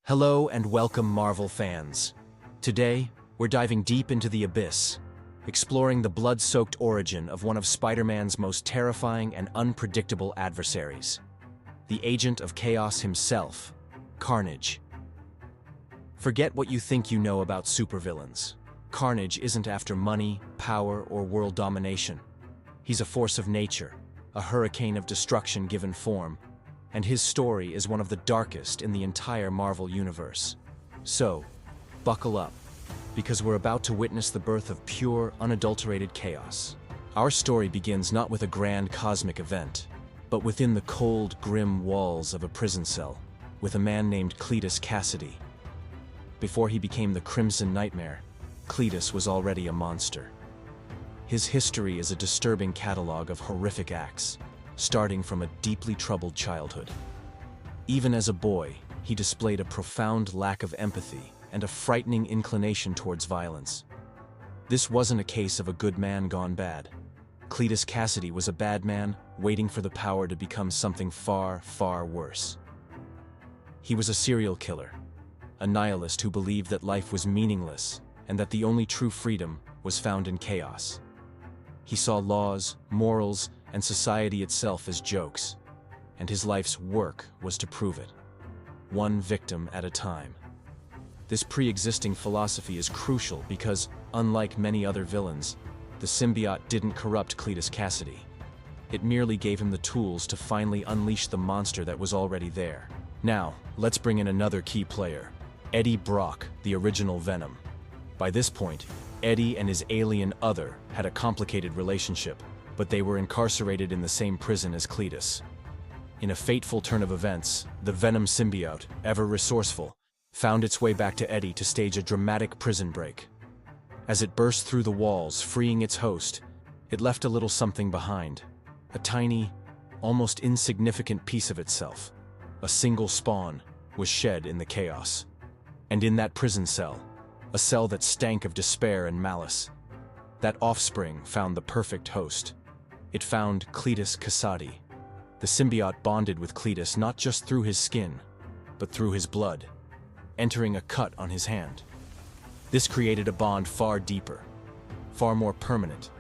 Hello and welcome, Marvel fans. Today, we're diving deep into the abyss, exploring the blood-soaked origin of one of Spider-Man's most terrifying and unpredictable adversaries, the Agent of Chaos himself, Carnage. Forget what you think you know about supervillains. Carnage isn't after money, power, or world domination. He's a force of nature, a hurricane of destruction given form, and his story is one of the darkest in the entire Marvel universe. So, buckle up, because we're about to witness the birth of pure, unadulterated chaos. Our story begins not with a grand cosmic event, but within the cold, grim walls of a prison cell, with a man named Cletus Cassidy. Before he became the Crimson Nightmare, Cletus was already a monster. His history is a disturbing catalog of horrific acts, starting from a deeply troubled childhood. Even as a boy, he displayed a profound lack of empathy and a frightening inclination towards violence. This wasn't a case of a good man gone bad. Cletus Cassidy was a bad man waiting for the power to become something far, far worse. He was a serial killer, a nihilist who believed that life was meaningless and that the only true freedom was found in chaos. He saw laws, morals, and society itself as jokes, and his life's work was to prove it, one victim at a time. This pre-existing philosophy is crucial because, unlike many other villains, the symbiote didn't corrupt Cletus Cassidy. It merely gave him the tools to finally unleash the monster that was already there. Now, let's bring in another key player, Eddie Brock, the original Venom. By this point, Eddie and his alien other had a complicated relationship, but they were incarcerated in the same prison as Cletus. In a fateful turn of events, the Venom symbiote, ever resourceful, found its way back to Eddie to stage a dramatic prison break. As it burst through the walls, freeing its host, it left a little something behind. A tiny, almost insignificant piece of itself. A single spawn was shed in the chaos. And in that prison cell, a cell that stank of despair and malice, that offspring found the perfect host. It found Cletus Cassidy. The symbiote bonded with Cletus not just through his skin, but through his blood, entering a cut on his hand. This created a bond far deeper, far more permanent,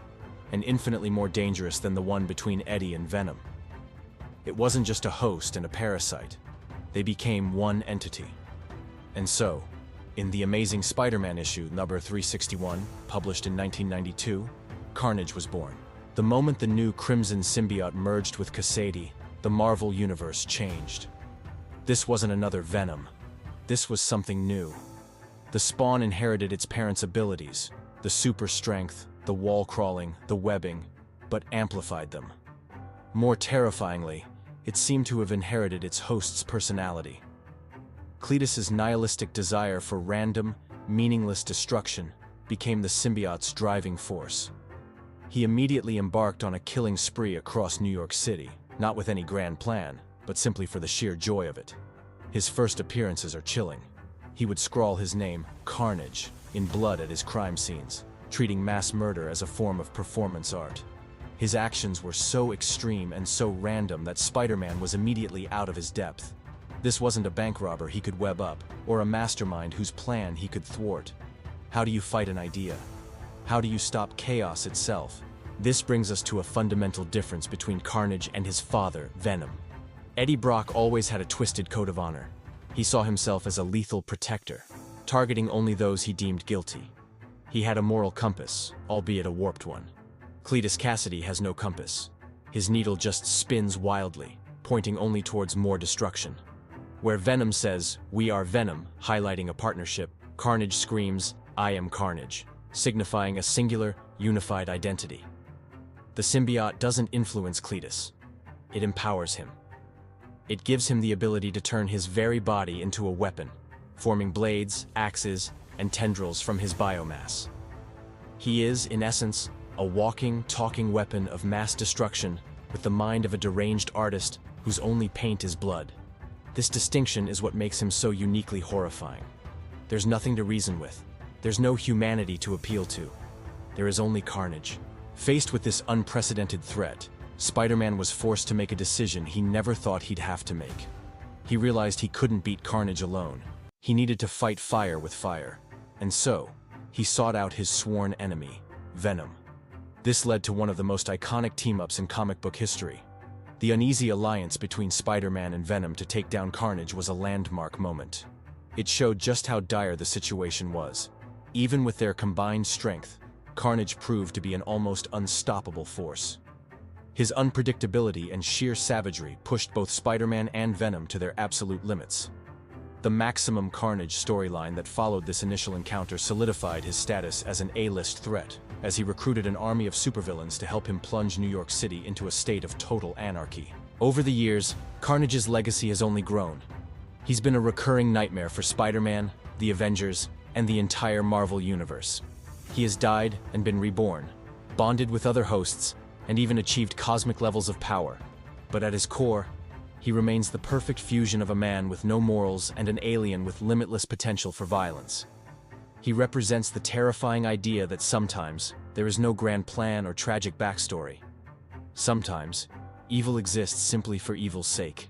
and infinitely more dangerous than the one between Eddie and Venom. It wasn't just a host and a parasite. They became one entity. And so, in the Amazing Spider-Man issue number 361, published in 1992, Carnage was born. The moment the new Crimson symbiote merged with Cassidy, the Marvel Universe changed. This wasn't another Venom. This was something new. The Spawn inherited its parents' abilities, the super strength, the wall crawling, the webbing, but amplified them. More terrifyingly, it seemed to have inherited its host's personality. Cletus's nihilistic desire for random, meaningless destruction became the symbiote's driving force. He immediately embarked on a killing spree across New York City, not with any grand plan, but simply for the sheer joy of it. His first appearances are chilling. He would scrawl his name, Carnage, in blood at his crime scenes, treating mass murder as a form of performance art. His actions were so extreme and so random that Spider-Man was immediately out of his depth. This wasn't a bank robber he could web up, or a mastermind whose plan he could thwart. How do you fight an idea? How do you stop chaos itself? This brings us to a fundamental difference between Carnage and his father, Venom. Eddie Brock always had a twisted code of honor. He saw himself as a lethal protector, targeting only those he deemed guilty. He had a moral compass, albeit a warped one. Cletus Cassidy has no compass. His needle just spins wildly, pointing only towards more destruction. Where Venom says, "We are Venom," highlighting a partnership, Carnage screams, "I am Carnage," signifying a singular, unified identity. The symbiote doesn't influence Cletus. It empowers him. It gives him the ability to turn his very body into a weapon, forming blades, axes, and tendrils from his biomass. He is, in essence, a walking, talking weapon of mass destruction with the mind of a deranged artist whose only paint is blood. This distinction is what makes him so uniquely horrifying. There's nothing to reason with. There's no humanity to appeal to. There is only carnage. Faced with this unprecedented threat, Spider-Man was forced to make a decision he never thought he'd have to make. He realized he couldn't beat Carnage alone. He needed to fight fire with fire, and so, he sought out his sworn enemy, Venom. This led to one of the most iconic team-ups in comic book history. The uneasy alliance between Spider-Man and Venom to take down Carnage was a landmark moment. It showed just how dire the situation was. Even with their combined strength, Carnage proved to be an almost unstoppable force. His unpredictability and sheer savagery pushed both Spider-Man and Venom to their absolute limits. The Maximum Carnage storyline that followed this initial encounter solidified his status as an A-list threat, as he recruited an army of supervillains to help him plunge New York City into a state of total anarchy. Over the years, Carnage's legacy has only grown. He's been a recurring nightmare for Spider-Man, the Avengers, and the entire Marvel Universe. He has died and been reborn, bonded with other hosts, and even achieved cosmic levels of power. But at his core, he remains the perfect fusion of a man with no morals and an alien with limitless potential for violence. He represents the terrifying idea that sometimes there is no grand plan or tragic backstory. Sometimes, evil exists simply for evil's sake.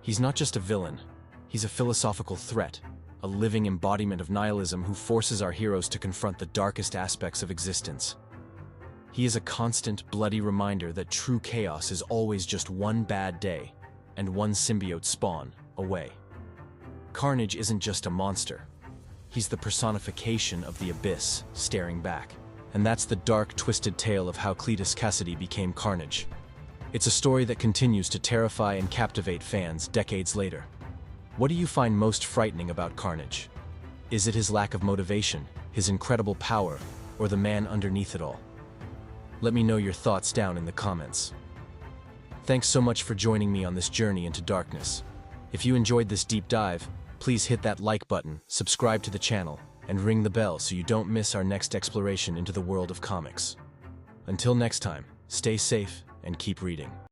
He's not just a villain, he's a philosophical threat, a living embodiment of nihilism who forces our heroes to confront the darkest aspects of existence. He is a constant, bloody reminder that true chaos is always just one bad day and one symbiote spawn away. Carnage isn't just a monster. He's the personification of the abyss staring back. And that's the dark, twisted tale of how Cletus Cassidy became Carnage. It's a story that continues to terrify and captivate fans decades later. What do you find most frightening about Carnage? Is it his lack of motivation, his incredible power, or the man underneath it all? Let me know your thoughts down in the comments. Thanks so much for joining me on this journey into darkness. If you enjoyed this deep dive, please hit that like button, subscribe to the channel, and ring the bell so you don't miss our next exploration into the world of comics. Until next time, stay safe and keep reading.